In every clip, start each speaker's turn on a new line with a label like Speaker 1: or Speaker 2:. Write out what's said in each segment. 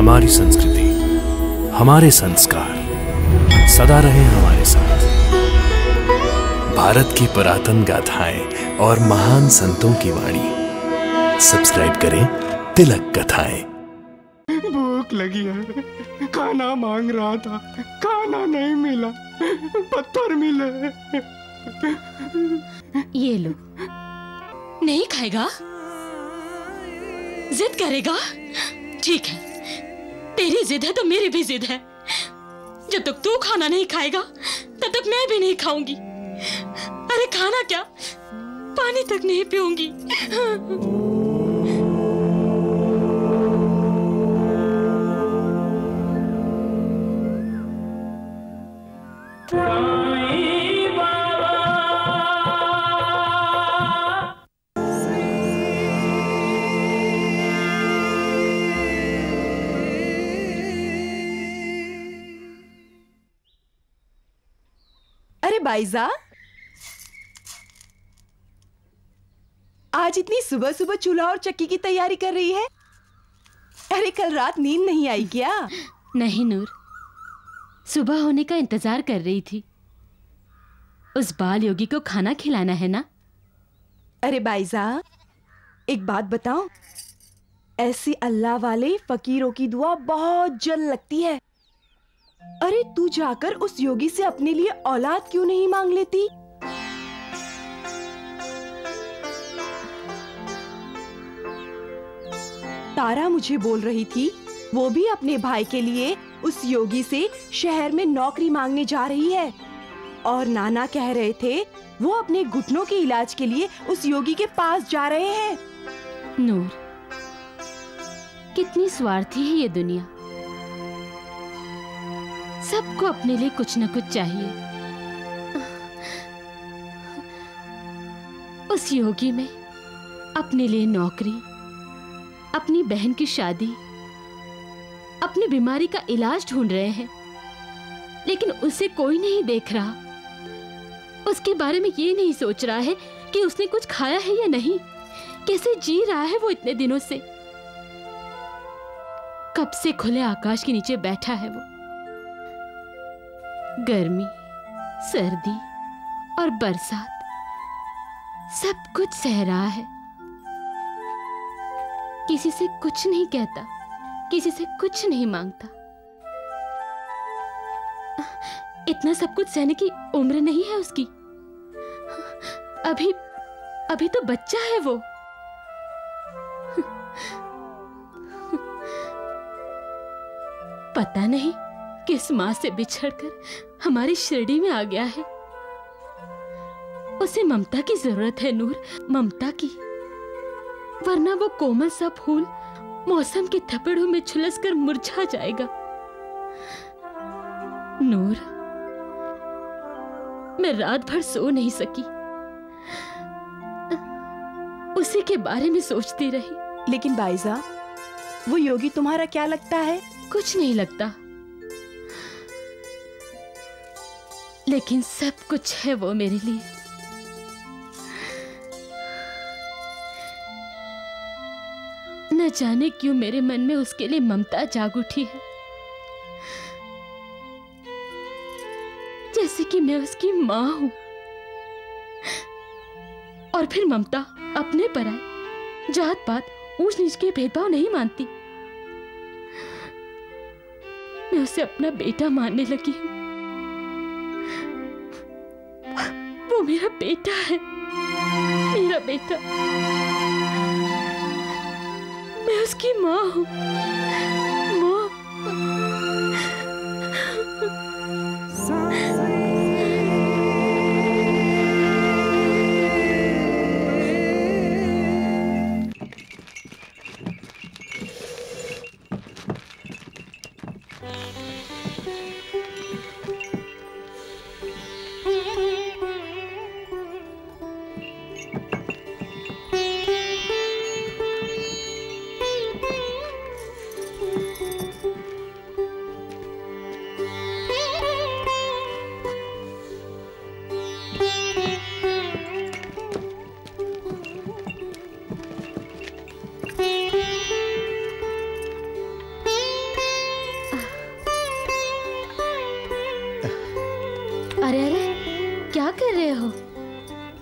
Speaker 1: हमारी संस्कृति, हमारे संस्कार सदा रहे हमारे साथ। भारत की पुरातन गाथाएं और महान संतों की वाणी। सब्सक्राइब करें तिलक कथाएं।
Speaker 2: भूख लगी है, खाना मांग रहा था, खाना नहीं मिला, पत्थर मिले।
Speaker 3: ये लो। नहीं खाएगा? जिद करेगा? ठीक है, तेरी जिद है तो मेरी भी जिद है। जब तक तू खाना नहीं खाएगा तब तक मैं भी नहीं खाऊंगी। अरे खाना क्या, पानी तक नहीं पीऊंगी।
Speaker 4: अरे बाइजा, आज इतनी सुबह सुबह चूल्हा और चक्की की तैयारी कर रही है? अरे कल रात नींद नहीं आई क्या?
Speaker 3: नहीं नूर, सुबह होने का इंतजार कर रही थी। उस बाल योगी को खाना खिलाना है ना।
Speaker 4: अरे बाइजा, एक बात बताऊं, ऐसे अल्लाह वाले फकीरों की दुआ बहुत जल्द लगती है। अरे तू जाकर उस योगी से अपने लिए औलाद क्यों नहीं मांग लेती? तारा मुझे बोल रही थी वो भी अपने भाई के लिए उस योगी से शहर में नौकरी मांगने जा रही है। और नाना कह रहे थे वो अपने घुटनों के इलाज के लिए उस योगी के पास जा रहे हैं।
Speaker 3: नूर, कितनी स्वार्थी है ये दुनिया। सबको अपने लिए कुछ न कुछ चाहिए। उस योगी में अपने लिए नौकरी, अपनी बहन की शादी, अपनी बीमारी का इलाज ढूंढ रहे हैं, लेकिन उसे कोई नहीं देख रहा। उसके बारे में ये नहीं सोच रहा है कि उसने कुछ खाया है या नहीं, कैसे जी रहा है वो इतने दिनों से। कब से खुले आकाश के नीचे बैठा है वो, गर्मी, सर्दी और बरसात सब कुछ सह रहा है। किसी से कुछ नहीं कहता, किसी से कुछ नहीं मांगता। इतना सब कुछ सहने की उम्र नहीं है उसकी। अभी तो बच्चा है वो। पता नहीं किस माँ से बिछड़कर हमारी शिरडी में आ गया है। उसे ममता की जरूरत है नूर, ममता की। वरना वो कोमल सा फूल मौसम के थपेड़ों में झुलसकर मुरझा जाएगा। नूर, मैं रात भर सो नहीं सकी, उसी के बारे में सोचती रही।
Speaker 4: लेकिन बाइजा, वो योगी तुम्हारा क्या लगता है?
Speaker 3: कुछ नहीं लगता, लेकिन सब कुछ है वो मेरे लिए। न जाने क्यों मेरे मन में उसके लिए ममता जाग उठी है, जैसे कि मैं उसकी माँ हूं। और फिर ममता अपने पर आए, जात पात ऊंच नीच के भेदभाव नहीं मानती। मैं उसे अपना बेटा मानने लगी हूं। वो मेरा बेटा है, मेरा बेटा। मैं उसकी माँ हूं, माँ।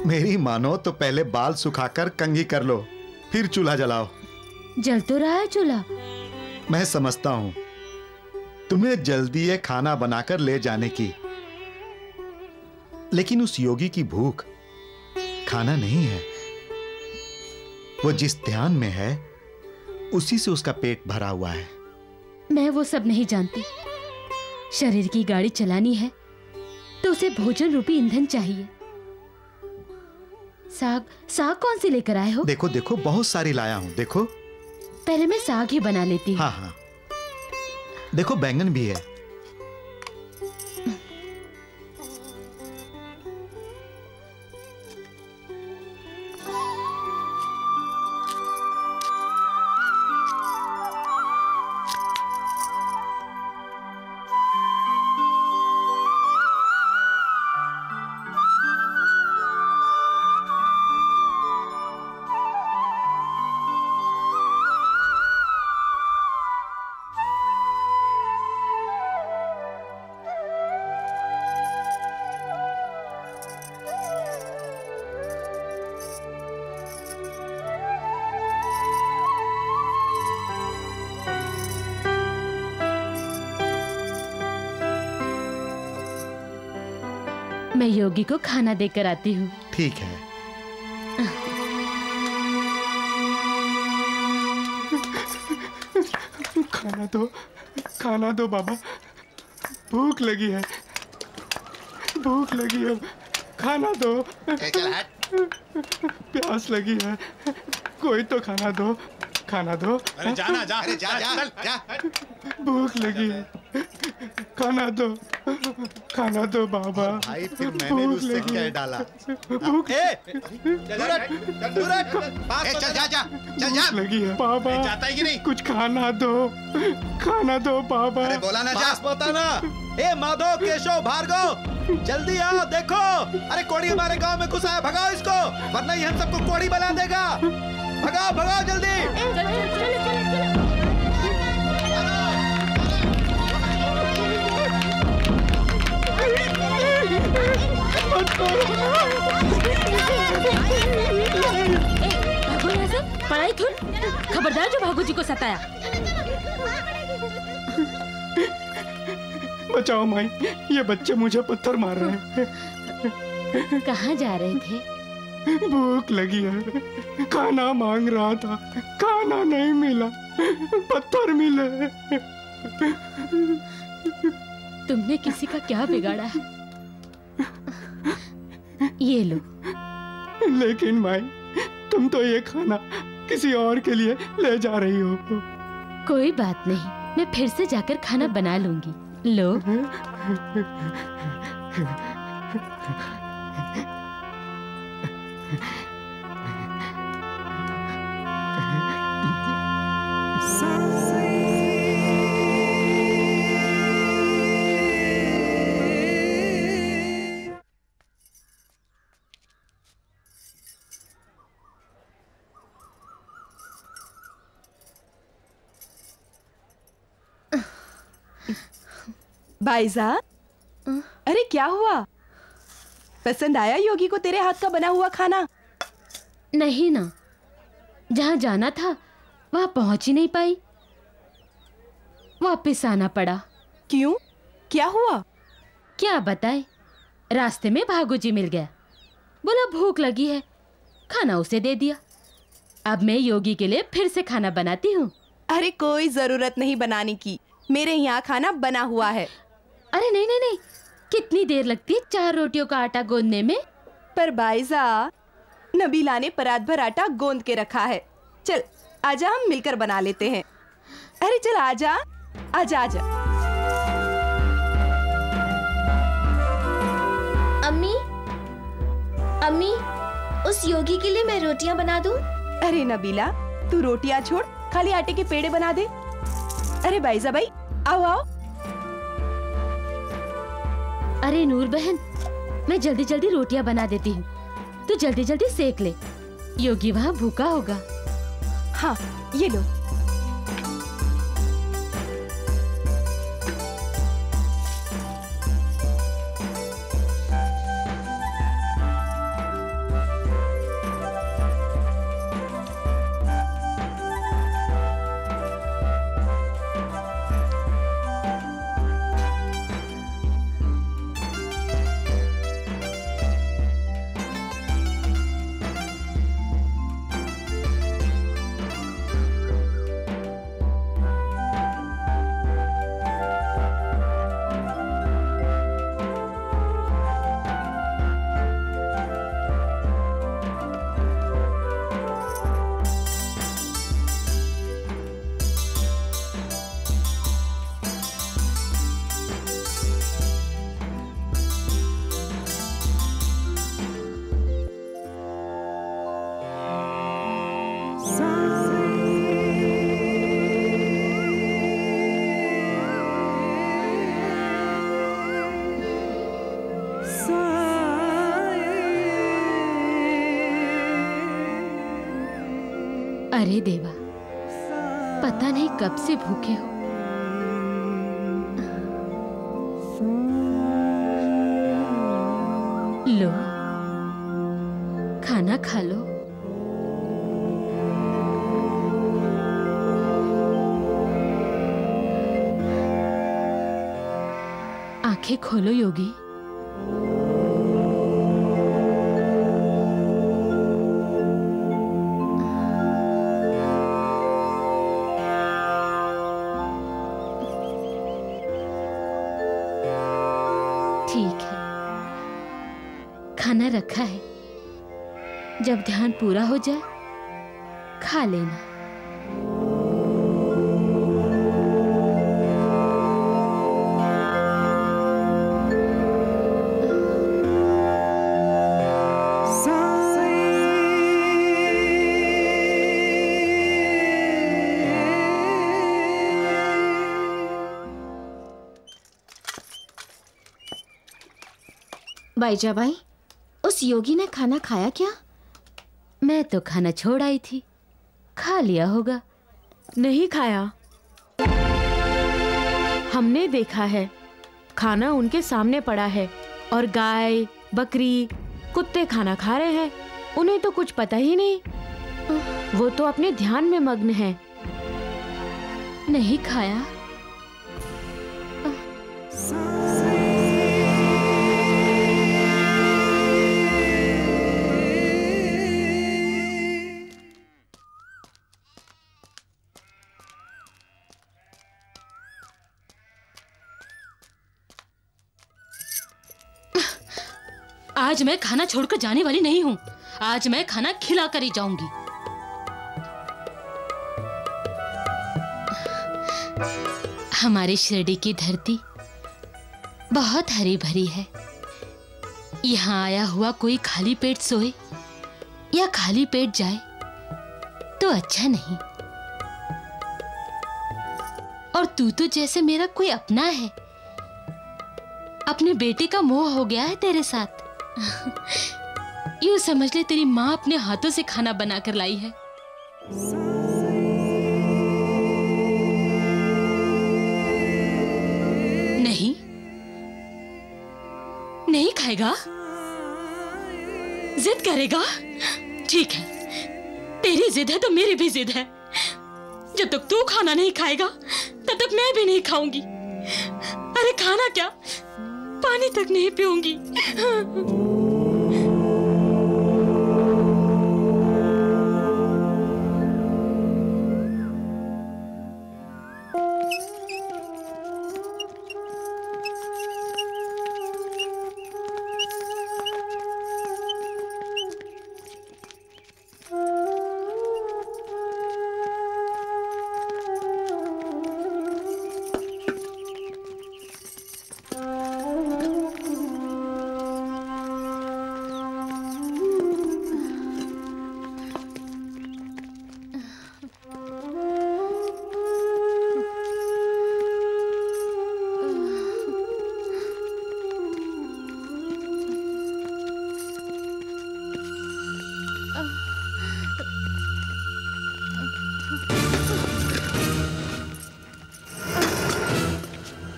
Speaker 5: मेरी मानो तो पहले बाल सुखाकर कंघी कर लो, फिर चूल्हा जलाओ।
Speaker 3: जल तो रहा है चूल्हा।
Speaker 5: मैं समझता हूं तुम्हें जल्दी है खाना बनाकर ले जाने की, लेकिन उस योगी की भूख खाना नहीं है। वो जिस ध्यान में है उसी से उसका पेट भरा हुआ है।
Speaker 3: मैं वो सब नहीं जानती। शरीर की गाड़ी चलानी है तो उसे भोजन रूपी ईंधन चाहिए। साग कौन सी लेकर आए हो?
Speaker 5: देखो देखो, बहुत सारी लाया हूं। देखो,
Speaker 3: पहले मैं साग ही बना लेती हूँ।
Speaker 5: हाँ हाँ, देखो बैंगन भी है।
Speaker 3: मैं योगी को खाना देकर आती हूँ।
Speaker 5: ठीक है।
Speaker 2: खाना दो बाबा, भूख लगी है, भूख लगी है, खाना दो। प्यास लगी है, कोई तो खाना दो, खाना दो।
Speaker 6: अरे जाना जा, अरे जा जा जा।
Speaker 2: भूख लगी है, खाना दो, खाना दो बाबा।
Speaker 5: भाई फिर मैंने भी उससे क्या डाला?
Speaker 2: भूख
Speaker 6: चल जा जा चल जा।
Speaker 2: लगी है बाबा,
Speaker 6: जाता है कि नहीं?
Speaker 2: कुछ खाना दो, खाना दो बाबा।
Speaker 6: अरे बोला ना जा।
Speaker 7: बताना। ए माधव, केशव, भार्गव, जल्दी आओ। देखो, अरे कोड़ी हमारे गांव में घुसा है, भगाओ इसको, वरना ये हम सबको कोड़ी बना देगा। भगाओ भगाओ जल्दी।
Speaker 3: भागो यहाँ से, पढ़ाई थून। खबरदार जो भागो जी को सताया।
Speaker 2: बचाओ माई, ये बच्चे मुझे पत्थर मार रहे हैं।
Speaker 3: कहाँ जा रहे थे?
Speaker 2: भूख लगी है, खाना मांग रहा था, खाना नहीं मिला, पत्थर मिले।
Speaker 3: तुमने किसी का क्या बिगाड़ा है? ये लो।
Speaker 2: लेकिन माई, तुम तो ये खाना किसी और के लिए ले जा रही हो।
Speaker 3: कोई बात नहीं, मैं फिर से जाकर खाना बना लूंगी। लो।
Speaker 4: भाईजा, अरे क्या हुआ? पसंद आया योगी को तेरे हाथ का बना हुआ खाना?
Speaker 3: नहीं ना, जहाँ जाना था वहाँ पहुँच ही नहीं पाई, वापस आना पड़ा।
Speaker 4: क्यों? क्या हुआ?
Speaker 3: क्या बताए, रास्ते में भागू जी मिल गया, बोला भूख लगी है, खाना उसे दे दिया। अब मैं योगी के लिए फिर से खाना बनाती हूँ।
Speaker 4: अरे कोई जरूरत नहीं बनाने की, मेरे यहाँ खाना बना हुआ है।
Speaker 3: अरे नहीं नहीं नहीं, कितनी देर लगती है 4 रोटियों का आटा गूंदने में?
Speaker 4: पर बाइजा, नबीला ने परात भर आटा गूंद के रखा है। चल आजा, हम मिलकर बना लेते हैं। अरे चल आजा आजा आजा।
Speaker 8: अम्मी, अम्मी, उस योगी के लिए मैं रोटियां बना दूं?
Speaker 4: अरे नबीला, तू रोटियां छोड़, खाली आटे के पेड़े बना दे। अरे बाइजा भाई, आओ आओ।
Speaker 3: अरे नूर बहन, मैं जल्दी जल्दी रोटियां बना देती हूँ, तू जल्दी जल्दी सेक ले, योगी वहाँ भूखा होगा।
Speaker 4: हाँ ये लो।
Speaker 3: अरे देवा, पता नहीं कब से भूखे हो। लो, खाना खा लो। आंखें खोलो योगी। ठीक है, खाना रखा है, जब ध्यान पूरा हो जाए खा लेना।
Speaker 8: बाईजाबाई, उस योगी ने खाना खाया क्या?
Speaker 3: मैं तो खाना छोड़ आई थी, खा लिया होगा।
Speaker 4: नहीं खाया, हमने देखा है, खाना उनके सामने पड़ा है और गाय, बकरी, कुत्ते खाना खा रहे हैं। उन्हें तो कुछ पता ही नहीं, वो तो अपने ध्यान में मग्न हैं।
Speaker 3: नहीं खाया। आज मैं खाना छोड़कर जाने वाली नहीं हूँ। आज मैं खाना खिला कर ही जाऊंगी। हमारी शिरडी की धरती बहुत हरी भरी है। यहाँ आया हुआ कोई खाली पेट सोए या खाली पेट जाए तो अच्छा नहीं। और तू तो जैसे मेरा कोई अपना है। अपने बेटे का मोह हो गया है तेरे साथ। यूं समझ ले, तेरी माँ अपने हाथों से खाना बनाकर लाई है। नहीं, नहीं खाएगा? जिद करेगा? ठीक है, तेरी जिद है तो मेरी भी जिद है। जब तक तू खाना नहीं खाएगा तब तक मैं भी नहीं खाऊंगी। अरे खाना क्या, पानी तक नहीं पीऊंगी।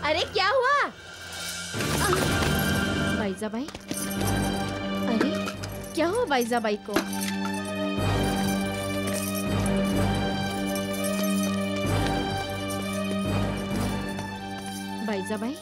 Speaker 8: अरे क्या हुआ बाईजाबाई? अरे क्या हुआ बाईजाबाई को? बाईजाबाई,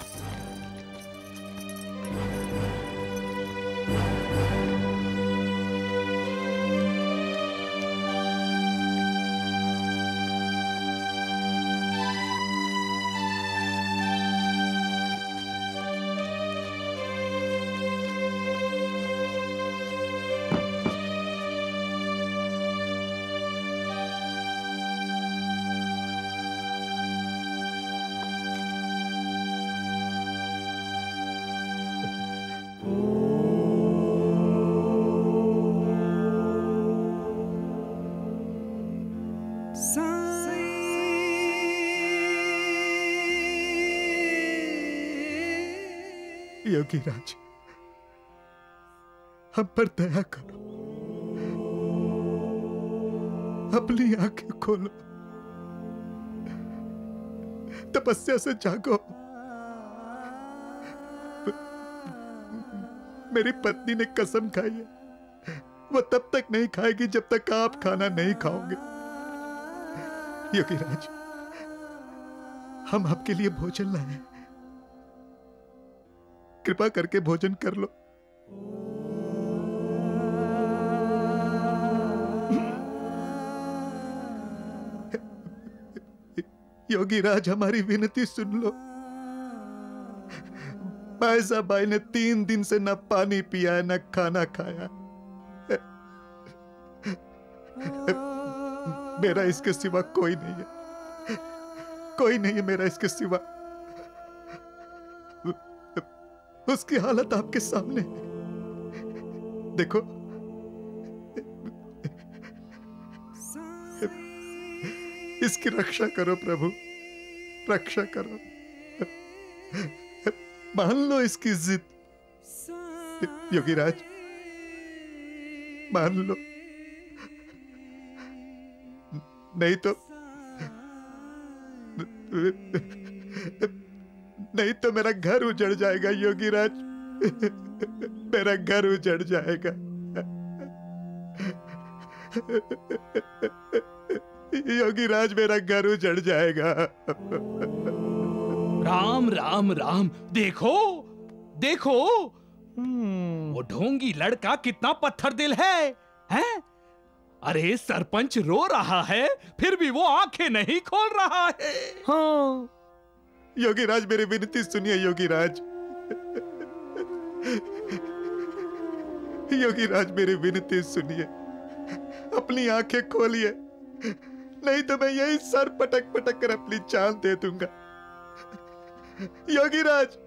Speaker 5: योगीराज, हम पर दया करो। अपनी आंखें खोलो, तपस्या से जागो। मेरी पत्नी ने कसम खाई है, वो तब तक नहीं खाएगी जब तक आप खाना नहीं खाओगे। योगीराज, हम आपके लिए भोजन लाए हैं, कृपा करके भोजन कर लो। योगीराज, हमारी विनती सुन लो। बाईसा बाई ने 3 दिन से न पानी पिया है, न खाना खाया। मेरा इसके सिवा कोई नहीं है, कोई नहीं है मेरा इसके सिवा। उसकी हालत आपके सामने है। देखो, इसकी रक्षा करो प्रभु, रक्षा करो। मान लो इसकी जिद, योगीराज, मान लो, नहीं तो मेरा घर उजड़ जाएगा योगीराज, मेरा घर उजड़ जाएगा। योगीराज, मेरा घर उजड़ जाएगा।
Speaker 1: राम राम राम, देखो देखो, वो ढोंगी लड़का कितना पत्थर दिल है, हैं? अरे सरपंच रो रहा है, फिर भी वो आंखें नहीं खोल रहा है।
Speaker 5: हाँ योगीराज, मेरी विनती सुनिए योगीराज। योगीराज, मेरी विनती सुनिए, अपनी आंखें खोलिए, नहीं तो मैं यही सर पटक पटक कर अपनी जान दे दूंगा। योगीराज,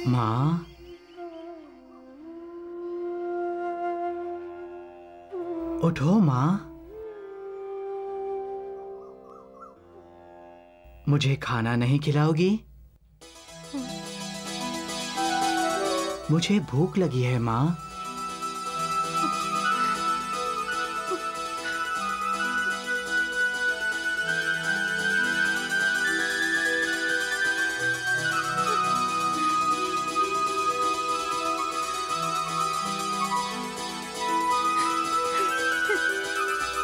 Speaker 9: माँ, उठो माँ, मुझे खाना नहीं खिलाओगी? मुझे भूख लगी है माँ।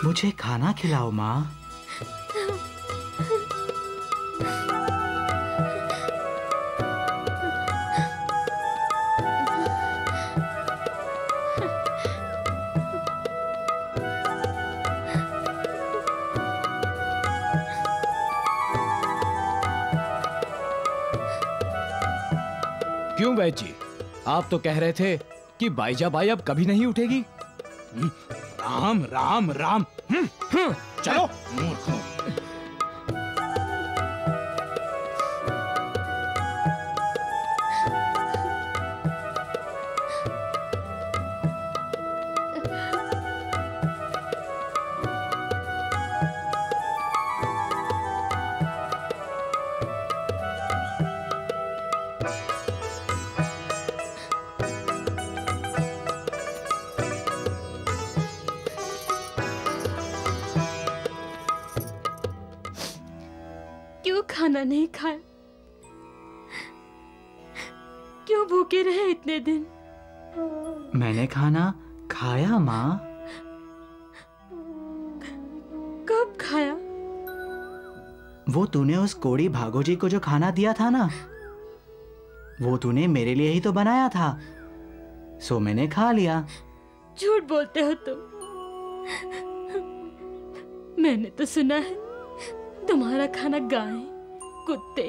Speaker 9: मुझे खाना खिलाओ माँ।
Speaker 10: क्यों वैद जी, आप तो कह रहे थे कि बाईजाबाई अब कभी नहीं उठेगी।
Speaker 1: राम राम राम, चलो मूर्खों।
Speaker 3: खाना नहीं खाया? क्यों भूखे रहे इतने दिन?
Speaker 9: मैंने खाना खाया माँ।
Speaker 3: कब खाया?
Speaker 9: वो तूने उस कोड़ी भागो जी को जो खाना दिया था ना, वो तूने मेरे लिए ही तो बनाया था, सो मैंने खा लिया।
Speaker 3: झूठ बोलते हो तुम। मैंने तो सुना है तुम्हारा खाना गाय, कुत्ते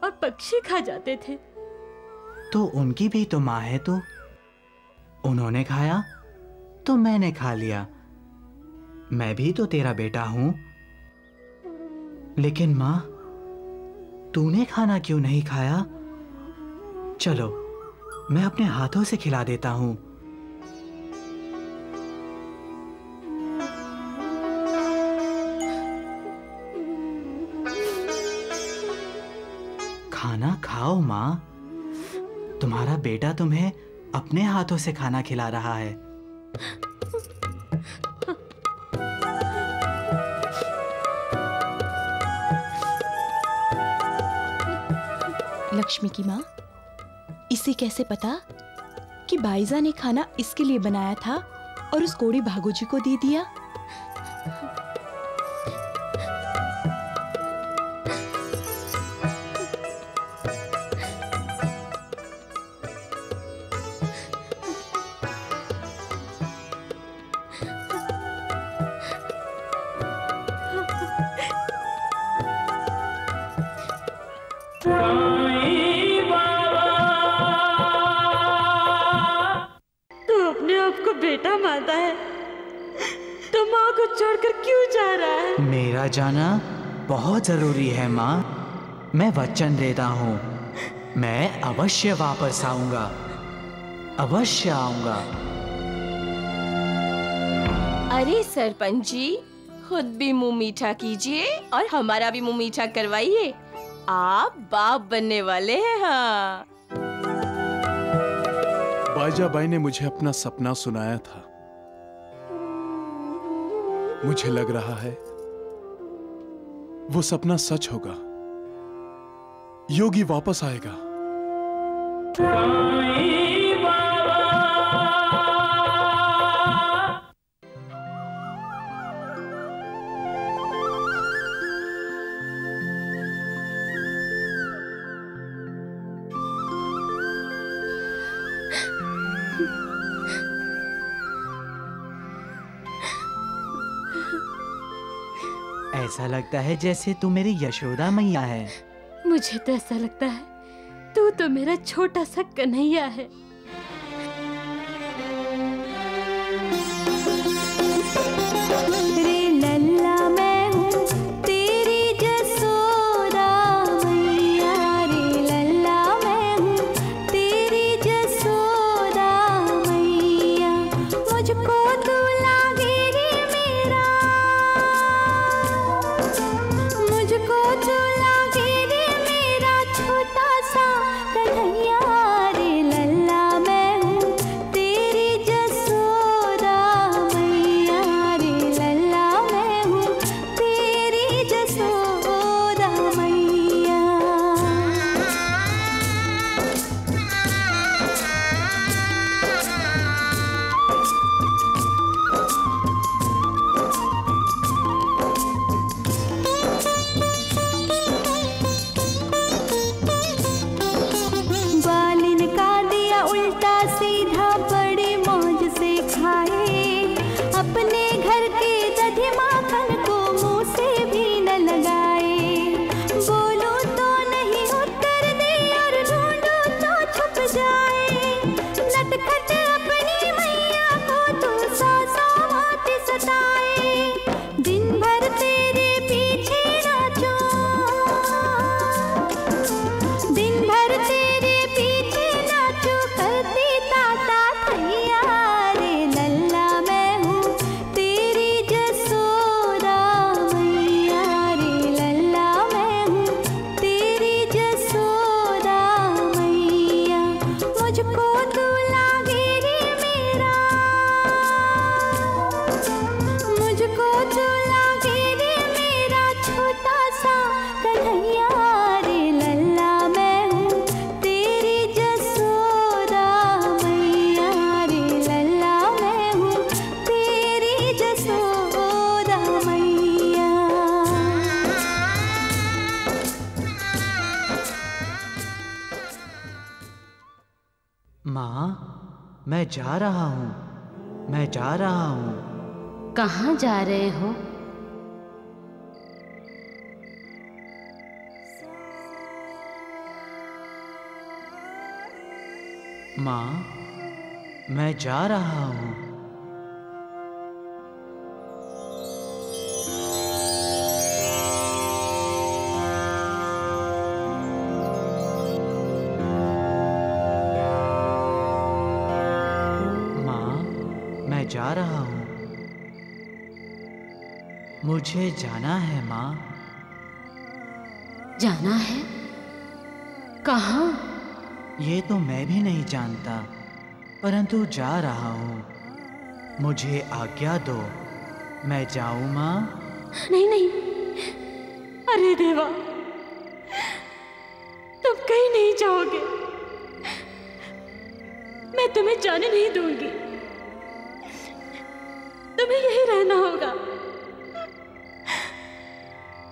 Speaker 3: और पक्षी खा जाते थे।
Speaker 9: तो उनकी भी तो माँ है, तो उन्होंने खाया तो मैंने खा लिया। मैं भी तो तेरा बेटा हूं। लेकिन माँ, तूने खाना क्यों नहीं खाया? चलो, मैं अपने हाथों से खिला देता हूं। खाना खाओ माँ, तुम्हारा बेटा तुम्हें अपने हाथों से खाना खिला रहा है।
Speaker 4: लक्ष्मी की माँ, इसे कैसे पता कि बाईजा ने खाना इसके लिए बनाया था और उस कोड़ी भागो जी को दे दिया?
Speaker 3: बेटा मानता है तो माँ को छोड़कर क्यों जा रहा है?
Speaker 9: मेरा जाना बहुत जरूरी है माँ। मैं वचन देता हूँ, मैं अवश्य वापस आऊंगा, अवश्य आऊंगा।
Speaker 4: अरे सरपंच जी, खुद भी मुंह मीठा कीजिए और हमारा भी मुंह मीठा करवाइए। आप बाप बनने वाले हैं। हाँ,
Speaker 11: बाईजा बाई ने मुझे अपना सपना सुनाया था। मुझे लग रहा है वो सपना सच होगा। योगी वापस आएगा।
Speaker 9: ऐसा लगता है जैसे तू मेरी यशोदा मैया है।
Speaker 3: मुझे तो ऐसा लगता है तू तो मेरा छोटा सा कन्हैया है।
Speaker 12: रे लल्ला मैं हूँ तेरी जसोदा मैया, रे लल्ला मैं हूँ तेरी जसोदा मैया। मुझको तू लागे रे मेरा, मुझको तू लागे रे मेरा छोटा सा कन्हैया। रे लल्ला मैं हूँ तेरी जसोदा मैया, रे लल्ला मैं हूँ तेरी जसोदा मैया। बालिन का दिया उल्टा सीधा बड़ी मौज से खाए, अपने घर के दधि माखन को मुंह से भी न लगाए। बोलूं तो नहीं उत्तर दे और ढूंढूं तो छुप जाए। नटखट अपनी मैया को तू सौ सौ बात सताए। दिन भर तेरे पीछे नाचूं, दिन भर तेरे पीछे नाचू करती ताता थैया। रे लल्ला मैं हूँ तेरी जसोदा मैया, रे लल्ला मैं हूँ तेरी जसोदा मैया। मुझको तू लागे रे मेरा, मुझको तू लागे रे मेरा छोटा सा कन्हैया। रे लल्ला मैं हूँ तेरी जसोदा मैया, रे लल्ला मैं हूँ तेरी जसोदा मैया।
Speaker 9: माँ, मैं जा रहा हूँ, मैं जा रहा हूँ।
Speaker 3: कहाँ जा रहे हो?
Speaker 9: माँ, मैं जा रहा हूँ। माँ, मैं जा रहा हूँ। मुझे जाना है माँ।
Speaker 3: जाना है? कहाँ?
Speaker 9: ये तो मैं भी नहीं जानता, परंतु जा रहा हूँ। मुझे आज्ञा दो, मैं जाऊँ माँ?
Speaker 3: नहीं नहीं, अरे देवा, तुम कहीं नहीं जाओगे। मैं तुम्हें जाने नहीं दूंगी। तुम्हें यही रहना होगा,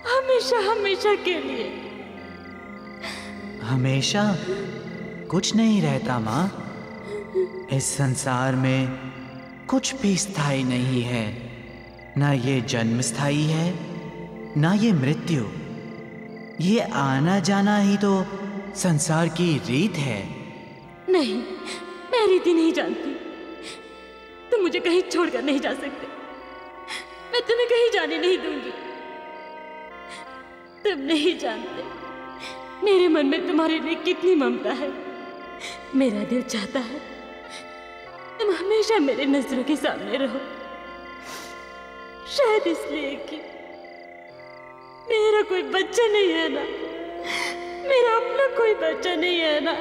Speaker 3: हमेशा हमेशा के लिए।
Speaker 9: हमेशा कुछ नहीं रहता माँ। इस संसार में कुछ भी स्थायी नहीं है। ना ये जन्म स्थायी है, ना ये मृत्यु। ये आना जाना ही तो संसार की रीत है।
Speaker 3: नहीं, मैं रीति नहीं जानती। तुम मुझे कहीं छोड़कर नहीं जा सकते। मैं तुम्हें कहीं जाने नहीं दूंगी। तुम नहीं जानते मेरे मन में तुम्हारे लिए कितनी ममता है। मेरा दिल चाहता है तुम हमेशा मेरे नजरों के सामने रहो। शायद इसलिए कि मेरा कोई बच्चा नहीं है ना, मेरा अपना कोई बच्चा नहीं है ना।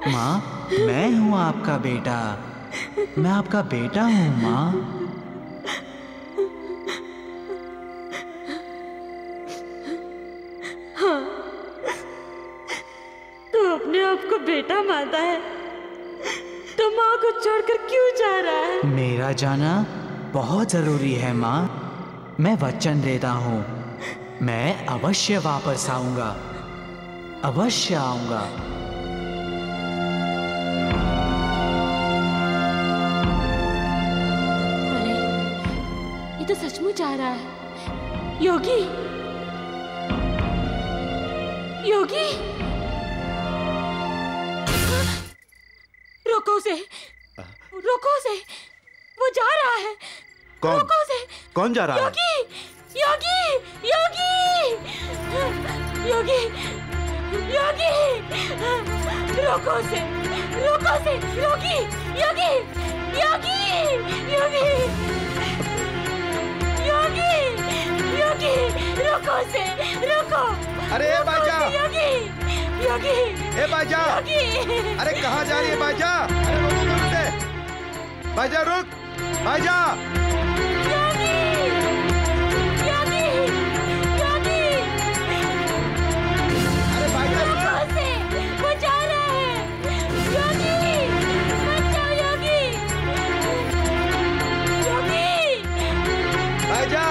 Speaker 9: माँ, मैं हूँ आपका बेटा। मैं आपका बेटा हूँ माँ।
Speaker 3: हाँ, तू अपने आप को बेटा मानता है तो माँ को छोड़कर क्यों जा रहा है?
Speaker 9: मेरा जाना बहुत जरूरी है माँ। मैं वचन देता हूँ, मैं अवश्य वापस आऊंगा, अवश्य आऊंगा।
Speaker 3: अरे, ये तो सचमुच आ रहा है। योगी, योगी, रोको उसे, रोको उसे, वो जा रहा है।
Speaker 5: कौन?
Speaker 3: रोको उसे।
Speaker 5: कौन जा रहा है?
Speaker 3: योगी, योगी, योगी, योगी, योगी, रोको उसे, रोको उसे, योगी, योगी, योगी, योगी, योगी, योगी, रोको उसे, रोको।
Speaker 7: अरे ए बाजा,
Speaker 3: योगी, योगी,
Speaker 7: ए बाजा,
Speaker 3: योगी,
Speaker 7: अरे कहाँ जा रही है बाजा? अरे रोको उसे, बाजा रुक, बाजा।
Speaker 3: योगी, योगी, योगी,
Speaker 7: अरे बाजा
Speaker 3: रोको उसे, वो जा रहा है। योगी, बचाओ योगी, योगी,
Speaker 7: बाजा।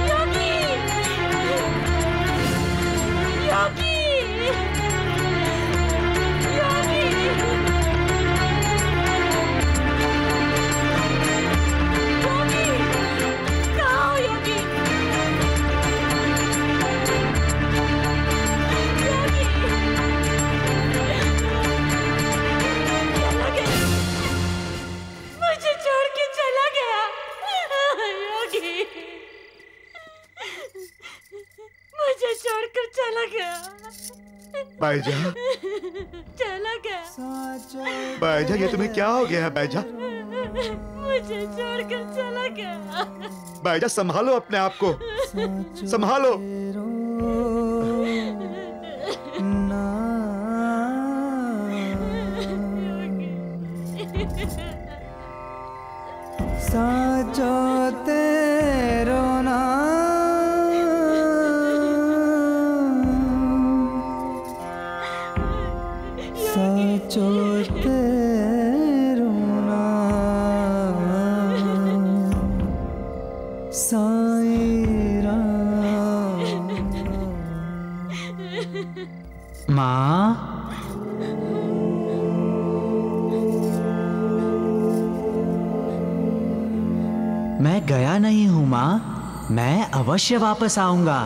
Speaker 3: योगी, योगी, योगी, कहाँ हो योगी? योगी, चला गया, मुझे छोड़ के चला गया। योगी, मुझे छोड़कर चला गया।
Speaker 5: बाईजा,
Speaker 3: चला गया।
Speaker 5: बाईजा, ये तुम्हें क्या हो गया है बाईजा?
Speaker 3: मुझे छोड़कर चला गया।
Speaker 5: बाईजा, संभालो अपने आप को, संभालो।
Speaker 13: साचो तेरो साचो तेरो साईं राम।
Speaker 9: माँ, मैं गया नहीं हूँ माँ, मैं अवश्य वापस आऊंगा।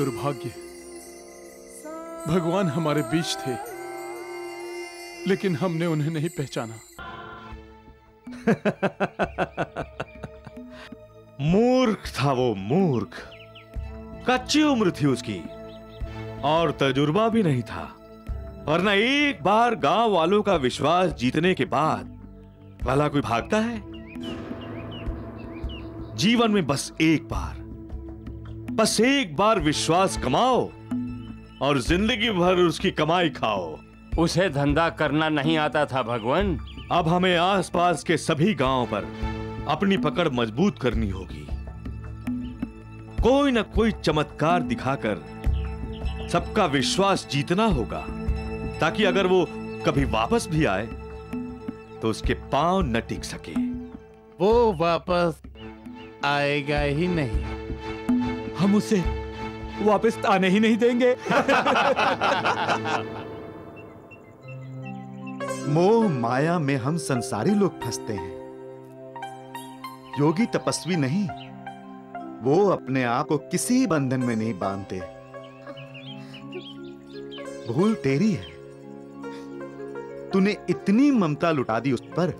Speaker 11: दुर्भाग्य, भगवान हमारे बीच थे लेकिन हमने उन्हें नहीं पहचाना।
Speaker 14: मूर्ख था वो, मूर्ख। कच्ची उम्र थी उसकी और तजुर्बा भी नहीं था, वरना एक बार गांव वालों का विश्वास जीतने के बाद भला कोई भागता है? जीवन में बस एक बार विश्वास कमाओ और जिंदगी भर उसकी कमाई खाओ।
Speaker 15: उसे धंधा करना नहीं आता था भगवान।
Speaker 14: अब हमें आसपास के सभी गांवों पर अपनी पकड़ मजबूत करनी होगी। कोई न कोई चमत्कार दिखाकर सबका विश्वास जीतना होगा, ताकि अगर वो कभी वापस भी आए तो उसके पांव न टिक सके।
Speaker 10: वो वापस आएगा ही नहीं।
Speaker 1: हम उसे वापस आने ही नहीं देंगे।
Speaker 5: मोह माया में हम संसारी लोग फंसते हैं। योगी तपस्वी नहीं, वो अपने आप को किसी बंधन में नहीं बांधते। भूल तेरी है, तूने इतनी ममता लुटा दी उस पर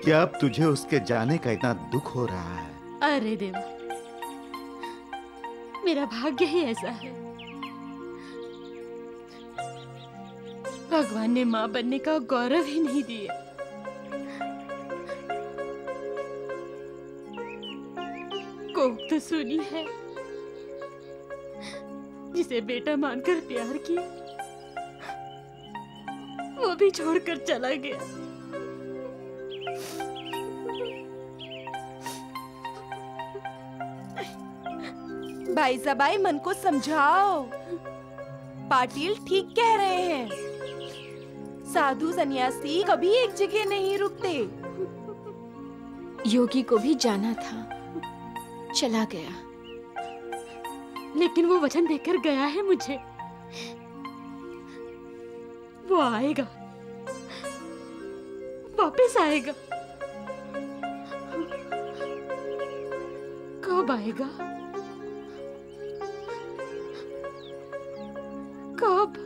Speaker 5: कि अब तुझे उसके जाने का इतना दुख हो रहा है।
Speaker 3: अरे देवा, मेरा भाग्य ही ऐसा है। भगवान ने मां बनने का गौरव ही नहीं दिया। कोक तो सुनी है, जिसे बेटा मानकर प्यार किया वो भी छोड़कर चला गया।
Speaker 4: भाई सबाई, मन को समझाओ। पाटिल ठीक कह रहे हैं। साधु सन्यासी कभी एक जगह नहीं रुकते।
Speaker 8: योगी को भी जाना था, चला गया।
Speaker 3: लेकिन वो वचन देकर गया है मुझे, वो आएगा, वापस आएगा। कब आएगा? कब?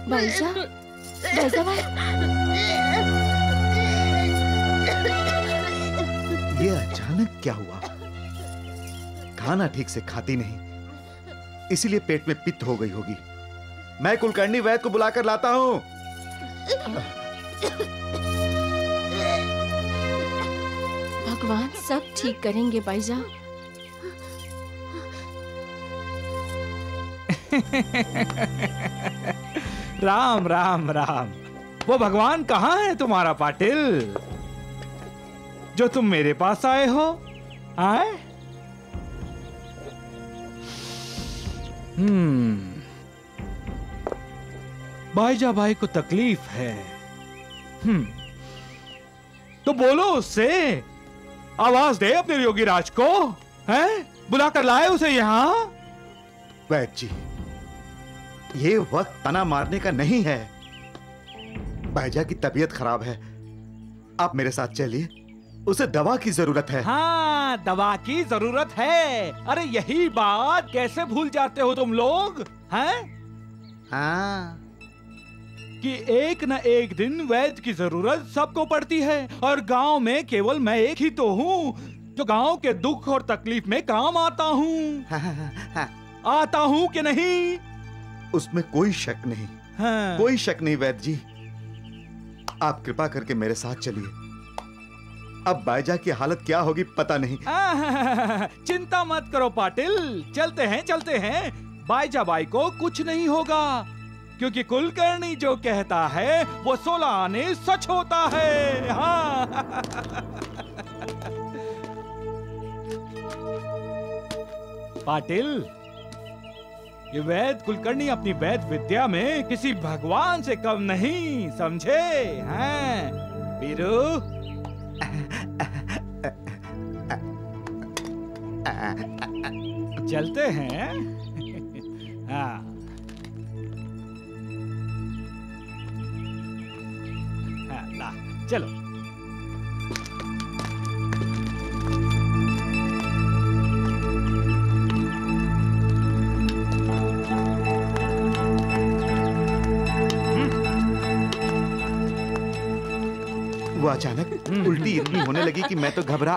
Speaker 8: बाईजा, बाईजा भाई।
Speaker 5: ये अचानक क्या हुआ? खाना ठीक से खाती नहीं, इसीलिए पेट में पित्त हो गई होगी। मैं कुलकर्णी वैद्य को बुलाकर लाता हूं।
Speaker 8: भगवान सब ठीक करेंगे बाईजा।
Speaker 1: राम राम राम। वो भगवान कहाँ है तुम्हारा पाटिल, जो तुम मेरे पास आए हो? आए? बाईजा भाई को तकलीफ है। तो बोलो उससे, आवाज दे अपने योगी राज को। हैं? बुलाकर लाए उसे यहाँ।
Speaker 5: वैद्य जी, ये वक्त तना मारने का नहीं है। बाईजा की तबीयत खराब है, आप मेरे साथ चलिए, उसे दवा की जरूरत है।
Speaker 1: हाँ, दवा की जरूरत है। अरे यही बात कैसे भूल जाते हो तुम लोग, हैं?
Speaker 5: हाँ,
Speaker 1: कि एक न एक दिन वैद्य की जरूरत सबको पड़ती है, और गांव में केवल मैं एक ही तो हूँ जो गांव के दुख और तकलीफ में काम आता हूँ। आता हूँ कि नहीं?
Speaker 5: उसमें कोई शक नहीं।
Speaker 1: हाँ।
Speaker 5: कोई शक नहीं वैद्य जी, आप कृपा करके मेरे साथ चलिए। अब बाईजा की हालत क्या होगी पता नहीं।
Speaker 1: चिंता मत करो पाटिल, चलते हैं चलते हैं। बाईजा बाई को कुछ नहीं होगा, क्योंकि कुलकर्णी जो कहता है वो 16 आने सच होता है। हाँ। पाटिल, ये वैद्य कुलकर्णी अपनी वैद्य विद्या में किसी भगवान से कम नहीं, समझे? हैं बीरू? चलते हैं। हाँ। हाँ, ला।
Speaker 5: वो अचानक उल्टी इतनी होने लगी कि मैं तो घबरा।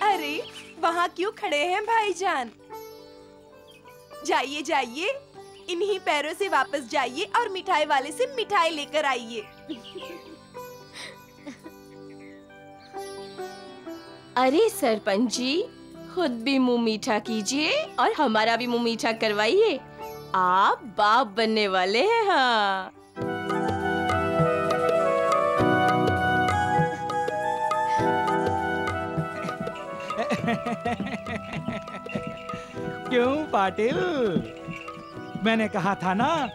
Speaker 4: अरे वहाँ क्यों खड़े हैं भाईजान? जाइए जाइए, इन्हीं पैरों से वापस जाइए और मिठाई वाले से मिठाई लेकर आइए। अरे सरपंच जी, खुद भी मुंह मीठा कीजिए और हमारा भी मुंह मीठा करवाइए। आप बाप बनने वाले हैं। हाँ,
Speaker 1: क्यों पाटिल, मैंने कहा था ना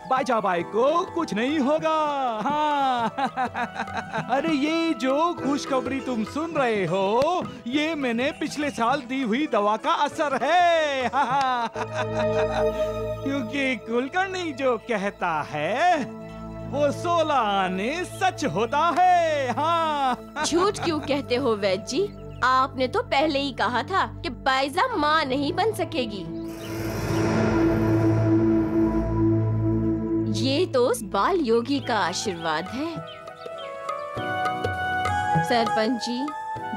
Speaker 1: बाजा बाई को कुछ नहीं होगा। हाँ। अरे ये जो खुशखबरी तुम सुन रहे हो, ये मैंने पिछले साल दी हुई दवा का असर है। हाँ। क्योंकि कुलकर्णी जो कहता है वो 16 आने सच होता है। हाँ।
Speaker 4: झूठ क्यों कहते हो वैद्य जी? आपने तो पहले ही कहा था कि बाइजा माँ नहीं बन सकेगी। ये तो उस बाल योगी का आशीर्वाद है। सरपंच जी,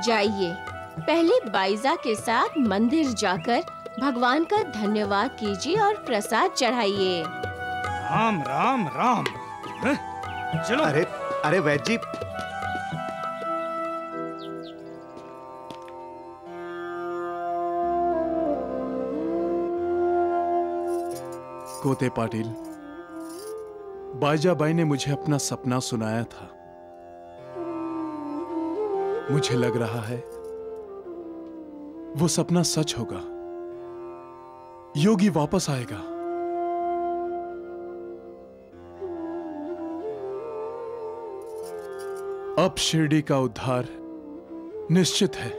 Speaker 4: जाइए, पहले बाइजा के साथ मंदिर जाकर भगवान का धन्यवाद कीजिए और प्रसाद चढ़ाइए।
Speaker 1: राम राम राम। चलो।
Speaker 5: अरे वैद्य जी,
Speaker 11: कोते पाटिल, बाईजाबाई ने मुझे अपना सपना सुनाया था। मुझे लग रहा है वो सपना सच होगा। योगी वापस आएगा। अब शिरडी का उद्धार निश्चित है।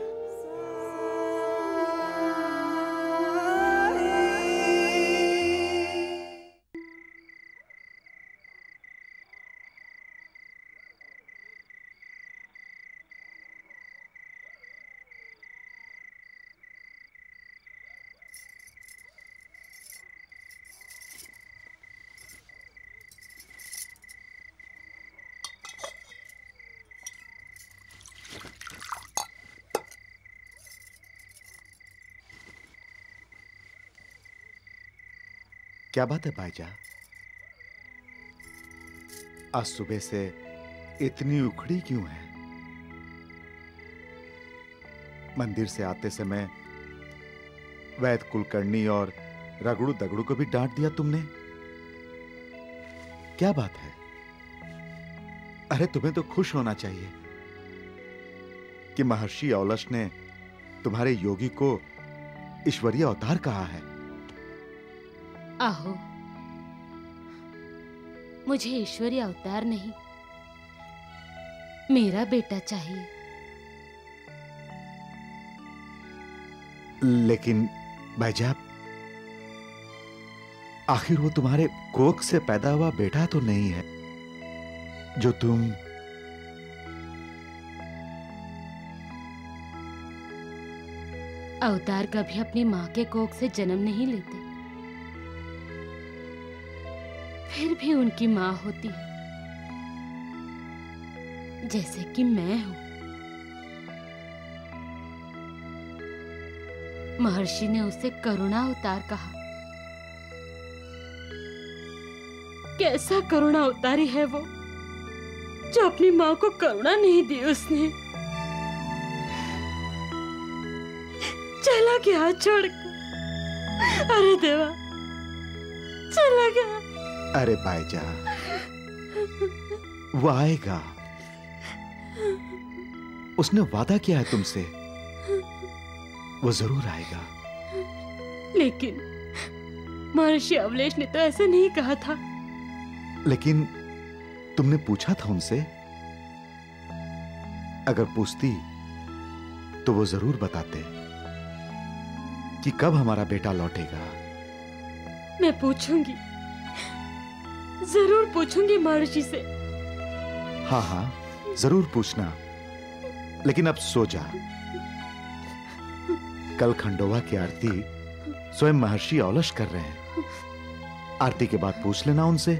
Speaker 5: क्या बात है भाईजा? आज सुबह से इतनी उखड़ी क्यों है? मंदिर से आते समय वैद्य कुलकर्णी और रगड़ू दगड़ू को भी डांट दिया तुमने। क्या बात है? अरे तुम्हें तो खुश होना चाहिए कि महर्षि औलश ने तुम्हारे योगी को ईश्वरीय अवतार कहा है।
Speaker 3: आहो, मुझे ईश्वरीय अवतार नहीं, मेरा बेटा चाहिए।
Speaker 5: लेकिन भाईजा, आखिर वो तुम्हारे कोख से पैदा हुआ बेटा तो नहीं है जो तुम
Speaker 3: अवतार कभी अपनी माँ के कोख से जन्म नहीं लेते, फिर भी उनकी माँ होती है, जैसे कि मैं हूं। महर्षि ने उसे करुणा अवतार कहा। कैसा करुणा अवतारी है वो, जो अपनी माँ को करुणा नहीं दी उसने। चला गया छोड़कर। अरे देवा, चला गया।
Speaker 5: अरे भाईजा, वो आएगा। उसने वादा किया है तुमसे, वो जरूर आएगा।
Speaker 3: लेकिन महर्षि अवलेश ने तो ऐसा नहीं कहा था।
Speaker 5: लेकिन तुमने पूछा था उनसे? अगर पूछती तो वो जरूर बताते कि कब हमारा बेटा लौटेगा।
Speaker 3: मैं पूछूंगी, जरूर पूछूंगी महर्षि से।
Speaker 5: हाँ हाँ, जरूर पूछना। लेकिन अब सो जा। कल खंडोबा की आरती स्वयं महर्षि औलश कर रहे हैं। आरती के बाद पूछ लेना उनसे।